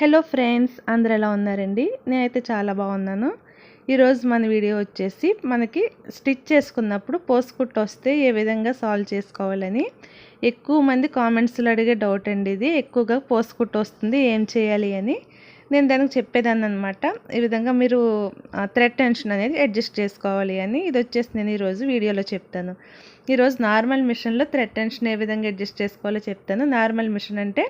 Hello friends, అందరు ఎలా ఉన్నారండి? నేనైతే చాలా బాగున్నాను. ఈరోజు మన వీడియో వచ్చేసి మనకి స్టిచ్ చేసుకున్నప్పుడు పోసుకుట్టు వస్తే ఏ విధంగా సాల్వ్ చేసుకోవాలని ఎక్కువ మంది కామెంట్స్లో అడిగే డౌట్ అండి. ఇది ఎక్కువగా పోసుకుట్టు వస్తుంది, ఏం చేయాలి అని నేను దానికి చెప్పేదాన్ని అనమాట. ఈ విధంగా మీరు థ్రెడ్ టెన్షన్ అనేది అడ్జస్ట్ చేసుకోవాలి అని. ఇది వచ్చేసి నేను ఈరోజు వీడియోలో చెప్తాను. ఈరోజు నార్మల్ మిషన్లో థ్రెడ్ టెన్షన్ ఏ విధంగా అడ్జస్ట్ చేసుకోవాలో చెప్తాను. నార్మల్ మిషన్ అంటే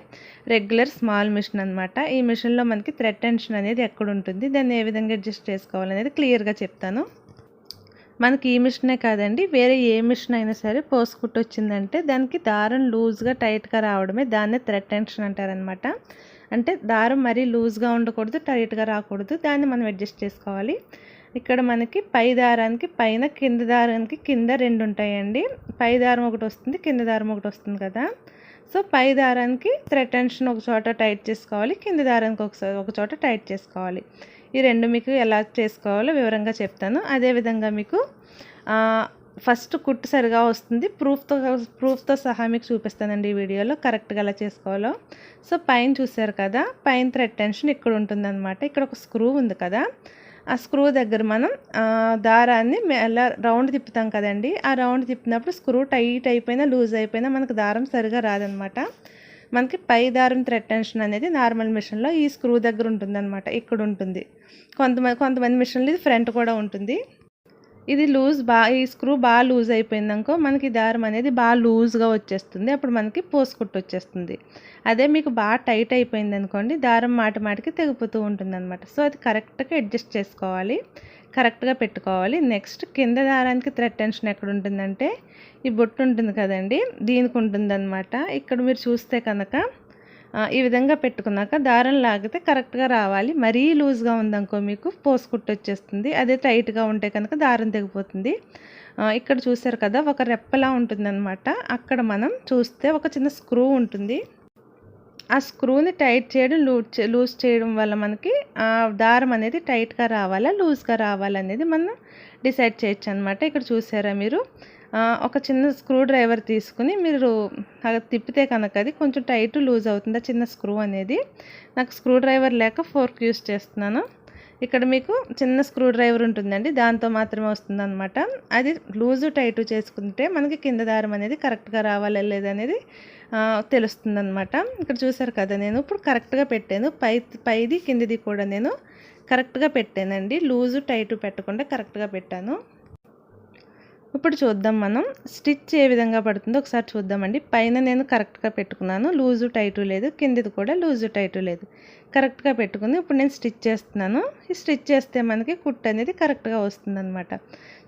రెగ్యులర్ స్మాల్ మిషన్ అనమాట. ఈ మిషన్లో మనకి థ్రెడ్ టెన్షన్ అనేది ఎక్కడ ఉంటుంది, దాన్ని ఏ విధంగా అడ్జస్ట్ చేసుకోవాలనేది క్లియర్గా చెప్తాను. మనకి ఈ మిషనే కాదండి, వేరే ఏ మిషన్ అయినా సరే పోసుకుట్టు వచ్చిందంటే దానికి దారం లూజ్గా టైట్గా రావడమే దాన్నే థ్రెడ్ టెన్షన్ అంటారనమాట. అంటే దారం మరీ లూజ్గా ఉండకూడదు, టైట్గా రాకూడదు, దాన్ని మనం అడ్జస్ట్ చేసుకోవాలి. ఇక్కడ మనకి పై దారానికి పైన, కింద దారానికి కింద రెండు ఉంటాయండి. పై దారం ఒకటి వస్తుంది, కింద దారం ఒకటి వస్తుంది కదా. సో పై దారానికి థ్రెడ్ టెన్షన్ ఒక చోట టైట్ చేసుకోవాలి, కింద దారానికి ఒక చోట టైట్ చేసుకోవాలి. ఈ రెండు మీకు ఎలా చేసుకోవాలో వివరంగా చెప్తాను. అదేవిధంగా మీకు ఫస్ట్ కుట్టు సరిగా వస్తుంది, ప్రూఫ్తో సహా మీకు చూపిస్తానండి ఈ వీడియోలో కరెక్ట్గా ఎలా చేసుకోవాలో. సో పైన చూసారు కదా, పైన థ్రెడ్ టెన్షన్ ఇక్కడ ఉంటుందన్నమాట. ఇక్కడ ఒక స్క్రూ ఉంది కదా, ఆ స్క్రూ దగ్గర మనం దారాన్ని ఎలా రౌండ్ తిప్పుతాం కదండి. ఆ రౌండ్ తిప్పినప్పుడు స్క్రూ టైట్ అయిపోయినా లూజ్ అయిపోయినా మనకు దారం సరిగా రాదనమాట. మనకి పై దారం థ్రెడ్ టెన్షన్ అనేది నార్మల్ మిషన్లో ఈ స్క్రూ దగ్గర ఉంటుందన్నమాట, ఇక్కడ ఉంటుంది. కొంతమంది మిషన్లో ఇది ఫ్రంట్ కూడా ఉంటుంది. ఇది ఈ స్క్రూ బాగా లూజ్ అయిపోయిందనుకో మనకి దారం అనేది బాగా లూజ్గా వచ్చేస్తుంది, అప్పుడు మనకి పోసుకుట్టు వచ్చేస్తుంది. అదే మీకు బాగా టైట్ అయిపోయింది అనుకోండి, దారం మాటికి తెగిపోతూ ఉంటుంది అనమాట. సో అది కరెక్ట్గా అడ్జస్ట్ చేసుకోవాలి, కరెక్ట్గా పెట్టుకోవాలి. నెక్స్ట్ కింద దారానికి థ్రెడ్ టెన్షన్ ఎక్కడ ఉంటుందంటే ఈ బొట్టు ఉంటుంది కదండి, దీనికి ఉంటుందన్నమాట. ఇక్కడ మీరు చూస్తే కనుక ఈ విధంగా పెట్టుకున్నాక దారం లాగితే కరెక్ట్గా రావాలి. మరీ లూజ్గా ఉందనుకో మీకు పోసుకుట్టు వచ్చేస్తుంది, అదే టైట్గా ఉంటే కనుక దారం తెగిపోతుంది. ఇక్కడ చూసారు కదా, ఒక రెప్పలా ఉంటుందన్నమాట. అక్కడ మనం చూస్తే ఒక చిన్న స్క్రూ ఉంటుంది. ఆ స్క్రూని టైట్ చేయడం, లూజ్ చేయడం వల్ల మనకి దారం అనేది టైట్గా రావాలా లూజ్గా రావాలనేది మనం డిసైడ్ చేయొచ్చు అనమాట. ఇక్కడ చూసారా మీరు, ఒక చిన్న స్క్రూ డ్రైవర్ తీసుకుని మీరు తిప్పితే కనుక అది కొంచెం టైట్ లూజ్ అవుతుంది ఆ చిన్న స్క్రూ అనేది. నాకు స్క్రూ డ్రైవర్ లేక ఫోర్క్ యూస్ చేస్తున్నాను. ఇక్కడ మీకు చిన్న స్క్రూ డ్రైవర్ ఉంటుందండి, దాంతో మాత్రమే వస్తుంది అనమాట. అది లూజు టైటు చేసుకుంటే మనకి కింద దారం అనేది కరెక్ట్గా రావాలా లేదనేది తెలుస్తుంది అనమాట. ఇక్కడ చూసారు కదా, నేను ఇప్పుడు కరెక్ట్గా పెట్టాను. పైది కిందిది కూడా నేను కరెక్ట్గా పెట్టానండి, లూజు టైటు పెట్టకుండా కరెక్ట్గా పెట్టాను. ఇప్పుడు చూద్దాం మనం స్టిచ్ ఏ విధంగా పడుతుందో ఒకసారి చూద్దామండి. పైన నేను కరెక్ట్గా పెట్టుకున్నాను, లూజు టైటు లేదు, కిందిది కూడా లూజు టైటు లేదు, కరెక్ట్గా పెట్టుకుని ఇప్పుడు నేను స్టిచ్ చేస్తున్నాను. ఈ స్టిచ్ చేస్తే మనకి కుట్టు అనేది కరెక్ట్గా వస్తుందన్నమాట.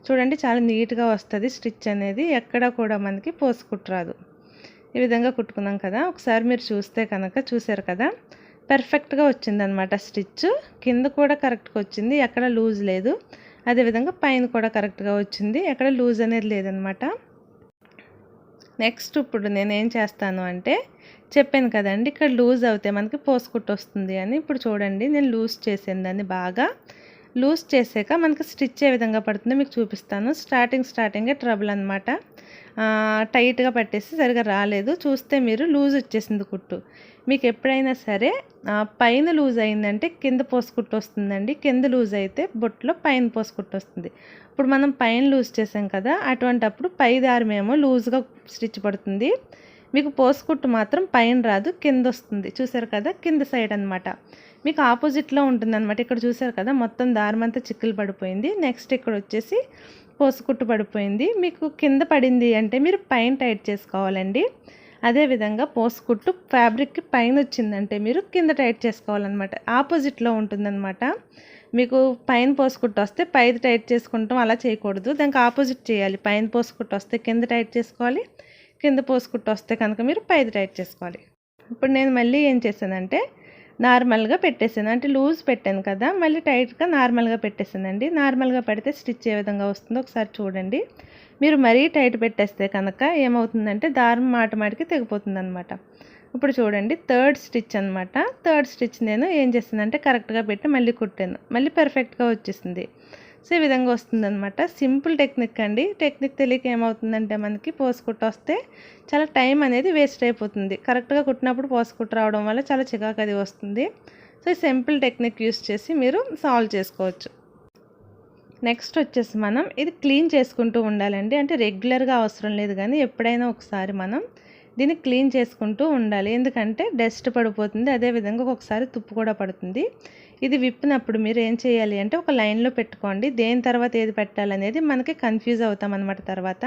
చూడండి, చాలా నీట్గా వస్తుంది స్టిచ్ అనేది, ఎక్కడ కూడా మనకి పోసుకుట్టు రాదు. ఈ విధంగా కుట్టుకున్నాం కదా, ఒకసారి మీరు చూస్తే కనుక చూసారు కదా, పర్ఫెక్ట్గా వచ్చిందనమాట స్టిచ్. కింద కూడా కరెక్ట్గా వచ్చింది, ఎక్కడ లూజ్ లేదు. అదేవిధంగా పైన కూడా కరెక్ట్గా వచ్చింది, ఎక్కడ లూజ్ అనేది లేదనమాట. నెక్స్ట్ ఇప్పుడు నేను ఏం చేస్తాను అంటే, చెప్పాను కదండి ఇక్కడ లూజ్ అవుతే మనకి పోసుకుట్టు వస్తుంది అని. ఇప్పుడు చూడండి, నేను లూజ్ చేసాను దాన్ని. బాగా లూజ్ చేసాక మనకి స్టిచ్ ఏ విధంగా పడుతుందో మీకు చూపిస్తాను. స్టార్టింగే ట్రబుల్ అనమాట, టైట్గా పట్టేసి సరిగా రాలేదు. చూస్తే మీరు లూజ్ వచ్చేసింది కుట్టు. మీకు ఎప్పుడైనా సరే పైన లూజ్ అయిందంటే కింద పోసుకుట్టు వస్తుందండి, కింద లూజ్ అయితే బొట్టులో పైన పోసుకుట్టు వస్తుంది. ఇప్పుడు మనం పైన లూజ్ చేసాం కదా, అటువంటప్పుడు పై దారమేమో లూజ్గా స్టిచ్ పడుతుంది, మీకు పోసుకుట్టు మాత్రం పైన రాదు, కింద వస్తుంది. చూసారు కదా, కింద సైడ్ అనమాట, మీకు ఆపోజిట్లో ఉంటుందన్నమాట. ఇక్కడ చూసారు కదా, మొత్తం దారం అంతా చిక్కులు పడిపోయింది. నెక్స్ట్ ఇక్కడ వచ్చేసి పోసుకుట్టు పడిపోయింది. మీకు కింద పడింది అంటే మీరు పైన టైట్ చేసుకోవాలండి. అదేవిధంగా పోసుకుట్టు ఫ్యాబ్రిక్కి పైన వచ్చిందంటే మీరు కింద టైట్ చేసుకోవాలన్నమాట, ఆపోజిట్లో ఉంటుందన్నమాట. మీకు పైన పోసుకుట్టు వస్తే పైది టైట్ చేసుకుంటాం, అలా చేయకూడదు, దానికి ఆపోజిట్ చేయాలి. పైన పోసుకుట్టు వస్తే కింద టైట్ చేసుకోవాలి, కింద పోసుకుట్టు వస్తే కనుక మీరు పైది టైట్ చేసుకోవాలి. ఇప్పుడు నేను మళ్ళీ ఏం చేశానంటే నార్మల్గా పెట్టేసాను, అంటే లూజ్ పెట్టాను కదా, మళ్ళీ టైట్గా నార్మల్గా పెట్టేసానండి. నార్మల్గా పెడితే స్టిచ్ ఏ విధంగా వస్తుందో ఒకసారి చూడండి. మీరు మరీ టైట్ పెట్టేస్తే కనుక ఏమవుతుందంటే దారం మాటికి తెగిపోతుంది అనమాట. ఇప్పుడు చూడండి, థర్డ్ స్టిచ్ అనమాట. థర్డ్ స్టిచ్ నేను ఏం చేస్తానంటే కరెక్ట్గా పెట్టి మళ్ళీ కుట్టాను, మళ్ళీ పర్ఫెక్ట్గా వచ్చేసింది. సో ఈ విధంగా వస్తుందన్నమాట. సింపుల్ టెక్నిక్ అండి. టెక్నిక్ తెలియక ఏమవుతుందంటే మనకి పోసుకుట్టు వస్తే చాలా టైం అనేది వేస్ట్ అయిపోతుంది. కరెక్ట్గా కుట్టినప్పుడు పోసుకుట్టు రావడం వల్ల చాలా చికాకు అది వస్తుంది. సో ఈ సింపుల్ టెక్నిక్ యూస్ చేసి మీరు సాల్వ్ చేసుకోవచ్చు. నెక్స్ట్ వచ్చేసి మనం ఇది క్లీన్ చేసుకుంటూ ఉండాలండి. అంటే రెగ్యులర్గా అవసరం లేదు, కానీ ఎప్పుడైనా ఒకసారి మనం దీన్ని క్లీన్ చేసుకుంటూ ఉండాలి. ఎందుకంటే డస్ట్ పడిపోతుంది, అదేవిధంగా ఒక్కొక్కసారి తుప్పు కూడా పడుతుంది. ఇది విప్పినప్పుడు మీరు ఏం చేయాలి అంటే ఒక లైన్లో పెట్టుకోండి. దేని తర్వాత ఏది పెట్టాలనేది మనకి కన్ఫ్యూజ్ అవుతాం అనమాట తర్వాత.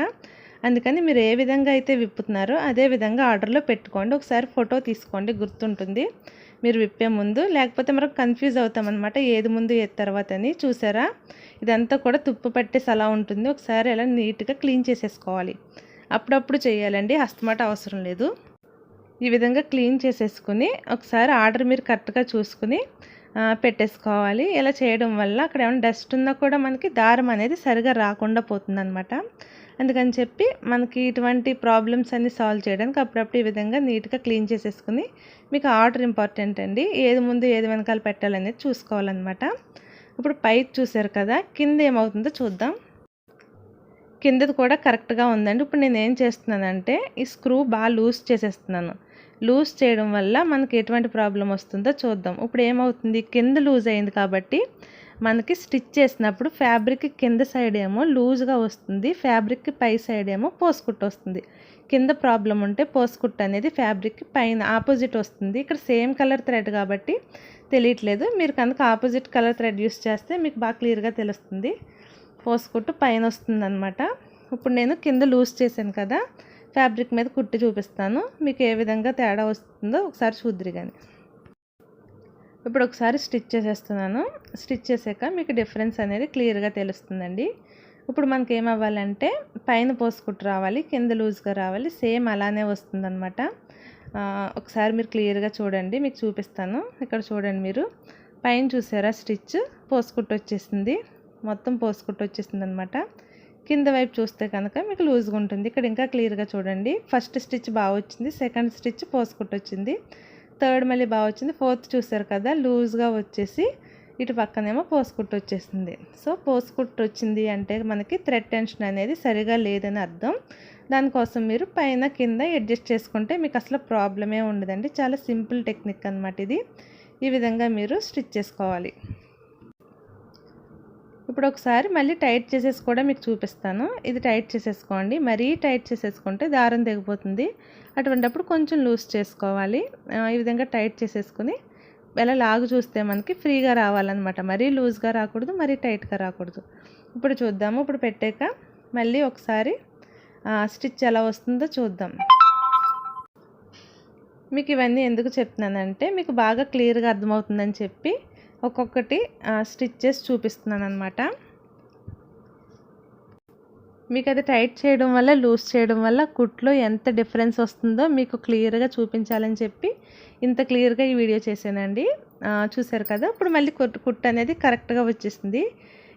అందుకని మీరు ఏ విధంగా అయితే విప్పుతున్నారో అదే విధంగా ఆర్డర్లో పెట్టుకోండి. ఒకసారి ఫోటో తీసుకోండి, గుర్తుంటుంది మీరు విప్పే ముందు. లేకపోతే మనకు కన్ఫ్యూజ్ అవుతాం అనమాట, ఏది ముందు ఏది తర్వాత అని. చూసారా, ఇదంతా కూడా తుప్పు పట్టేసి అలా ఉంటుంది. ఒకసారి అలా నీట్గా క్లీన్ చేసేసుకోవాలి. అప్పుడప్పుడు చేయాలండి, హస్తమాట అవసరం లేదు. ఈ విధంగా క్లీన్ చేసేసుకుని ఒకసారి ఆర్డర్ మీరు కరెక్ట్గా చూసుకుని పెట్టేసుకోవాలి. ఇలా చేయడం వల్ల అక్కడ ఏమైనా డస్ట్ ఉన్నా కూడా మనకి దారం అనేది సరిగా రాకుండా పోతుందన్నమాట. అందుకని చెప్పి మనకి ఇటువంటి ప్రాబ్లమ్స్ అన్ని సాల్వ్ చేయడానికి అప్పుడప్పుడు ఈ విధంగా నీట్గా క్లీన్ చేసేసుకుని, మీకు ఆర్డర్ ఇంపార్టెంట్ అండి, ఏది ముందు ఏది వెనకాల పెట్టాలనేది చూసుకోవాలన్నమాట. ఇప్పుడు పైకి చూసారు కదా, కింద ఏమవుతుందో చూద్దాం. కిందది కూడా కరెక్ట్గా ఉందండి. ఇప్పుడు నేను ఏం చేస్తున్నానంటే ఈ స్క్రూ బాగా లూజ్ చేసేస్తున్నాను. లూజ్ చేయడం వల్ల మనకి ఎటువంటి ప్రాబ్లం వస్తుందో చూద్దాం. ఇప్పుడు ఏమవుతుంది, కింద లూజ్ అయింది కాబట్టి మనకి స్టిచ్ చేసినప్పుడు ఫ్యాబ్రిక్ కింద సైడ్ ఏమో లూజ్గా వస్తుంది, ఫ్యాబ్రిక్కి పై సైడ్ ఏమో పోసుకుట్టు వస్తుంది. కింద ప్రాబ్లం ఉంటే పోసుకుట్టు అనేది ఫ్యాబ్రిక్కి పైన ఆపోజిట్ వస్తుంది. ఇక్కడ సేమ్ కలర్ థ్రెడ్ కాబట్టి తెలియట్లేదు, మీరు కనుక ఆపోజిట్ కలర్ థ్రెడ్ యూస్ చేస్తే మీకు బాగా క్లియర్గా తెలుస్తుంది. పోసుకుట్టు పైన వస్తుందన్నమాట. ఇప్పుడు నేను కింద లూజ్ చేశాను కదా, ఫ్యాబ్రిక్ మీద కుట్టి చూపిస్తాను, మీకు ఏ విధంగా తేడా వస్తుందో ఒకసారి చూద్దురు. కానీ ఇప్పుడు ఒకసారి స్టిచ్ చేసేస్తున్నాను. స్టిచ్ చేసాక మీకు డిఫరెన్స్ అనేది క్లియర్గా తెలుస్తుందండి. ఇప్పుడు మనకి ఏమవ్వాలంటే పైన పోసుకుట్టు రావాలి, కింద లూజ్గా రావాలి, సేమ్ అలానే వస్తుందన్నమాట. ఒకసారి మీరు క్లియర్గా చూడండి, మీకు చూపిస్తాను. ఇక్కడ చూడండి, మీరు పైన చూసారా స్టిచ్ పోసుకుట్టు వచ్చేసింది, మొత్తం పోసుకుట్టు వచ్చేసింది అనమాట. కింద వైపు చూస్తే కనుక మీకు లూజ్గా ఉంటుంది. ఇక్కడ ఇంకా క్లియర్గా చూడండి, ఫస్ట్ స్టిచ్ బాగా వచ్చింది, సెకండ్ స్టిచ్ పోసుకుట్టు వచ్చింది, థర్డ్ మళ్ళీ బాగా వచ్చింది, ఫోర్త్ చూసారు కదా లూజ్గా వచ్చేసి ఇటు పక్కనేమో పోసుకుట్టు వచ్చేసింది. సో పోసుకుట్టు వచ్చింది అంటే మనకి థ్రెడ్ టెన్షన్ అనేది సరిగా లేదని అర్థం. దానికోసం మీరు పైన కింద అడ్జస్ట్ చేసుకుంటే మీకు అసలు ప్రాబ్లమే ఉండదండి. చాలా సింపుల్ టెక్నిక్ అనమాట ఇది. ఈ విధంగా మీరు స్టిచ్ చేసుకోవాలి. ఇప్పుడు ఒకసారి మళ్ళీ టైట్ చేసేసి కూడా మీకు చూపిస్తాను. ఇది టైట్ చేసేసుకోండి, మరీ టైట్ చేసేసుకుంటే దారం తెగిపోతుంది. అటువంటిప్పుడు కొంచెం లూజ్ చేసుకోవాలి. ఈ విధంగా టైట్ చేసేసుకుని ఎలా లాగు చూస్తే మనకి ఫ్రీగా రావాలన్నమాట. మరీ లూజ్గా రాకూడదు, మరీ టైట్గా రాకూడదు. ఇప్పుడు చూద్దాము. ఇప్పుడు పెట్టాక మళ్ళీ ఒకసారి స్టిచ్ ఎలా వస్తుందో చూద్దాం. మీకు ఇవన్నీ ఎందుకు చెప్తున్నానంటే మీకు బాగా క్లియర్గా అర్థమవుతుందని చెప్పి ఒక్కొక్కటి స్టిచ్ చేసి చూపిస్తున్నాను అనమాట. మీకు అది టైట్ చేయడం వల్ల లూజ్ చేయడం వల్ల కుట్లో ఎంత డిఫరెన్స్ వస్తుందో మీకు క్లియర్గా చూపించాలని చెప్పి ఇంత క్లియర్గా ఈ వీడియో చేశానండి. చూసారు కదా, ఇప్పుడు మళ్ళీ కుట్టు అనేది కరెక్ట్గా వచ్చేసింది.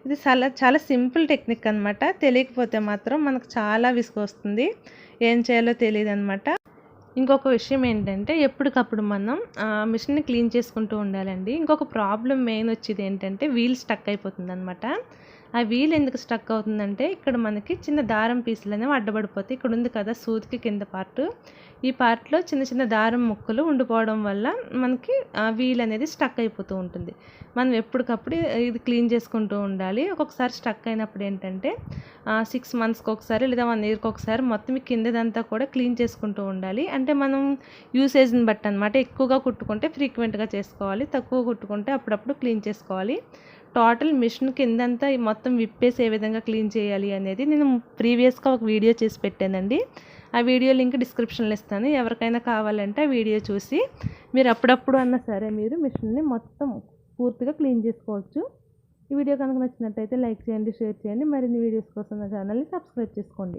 ఇది చాలా సింపుల్ టెక్నిక్ అనమాట. తెలియకపోతే మాత్రం మనకు చాలా విసుగు వస్తుంది, ఏం చేయాలో తెలియదు అనమాట. ఇంకొక విషయం ఏంటంటే ఎప్పటికప్పుడు మనం మిషన్ని క్లీన్ చేసుకుంటూ ఉండాలండి. ఇంకొక ప్రాబ్లం మెయిన్ వచ్చేది ఏంటంటే వీల్ స్టక్ అయిపోతుంది అనమాట. ఆ వీల్ ఎందుకు స్టక్ అవుతుందంటే ఇక్కడ మనకి చిన్న దారం పీసులు అనేవి అడ్డపడిపోతాయి. ఇక్కడ ఉంది కదా సూదికి కింద పార్ట్, ఈ పార్ట్లో చిన్న చిన్న దారం ముక్కలు ఉండిపోవడం వల్ల మనకి వీల్ అనేది స్టక్ అయిపోతూ ఉంటుంది. మనం ఎప్పటికప్పుడు ఇది క్లీన్ చేసుకుంటూ ఉండాలి. ఒక్కొక్కసారి స్టక్ అయినప్పుడు ఏంటంటే 6 monthsకి ఒకసారి లేదా 1 yearకి ఒకసారి మొత్తం ఈ కిందదంతా కూడా క్లీన్ చేసుకుంటూ ఉండాలి. అంటే మనం యూసేజ్ని బట్టి అనమాట. ఎక్కువగా కుట్టుకుంటే ఫ్రీక్వెంట్గా చేసుకోవాలి, తక్కువ కుట్టుకుంటే అప్పుడప్పుడు క్లీన్ చేసుకోవాలి. టోటల్ మిషన్ కిందంతా మొత్తం విప్పేసి ఏ విధంగా క్లీన్ చేయాలి అనేది నేను ప్రీవియస్గా ఒక వీడియో చేసి పెట్టానండి. ఆ వీడియో లింక్ డిస్క్రిప్షన్లో ఇస్తాను. ఎవరికైనా కావాలంటే ఆ వీడియో చూసి మీరు అప్పుడప్పుడు అన్నా సరే మీరు మిషన్ని మొత్తం పూర్తిగా క్లీన్ చేసుకోవచ్చు. ఈ వీడియో కనుక నచ్చినట్టయితే లైక్ చేయండి, షేర్ చేయండి. మరిన్ని వీడియోస్ కోసం నా ఛానల్ని సబ్స్క్రైబ్ చేసుకోండి.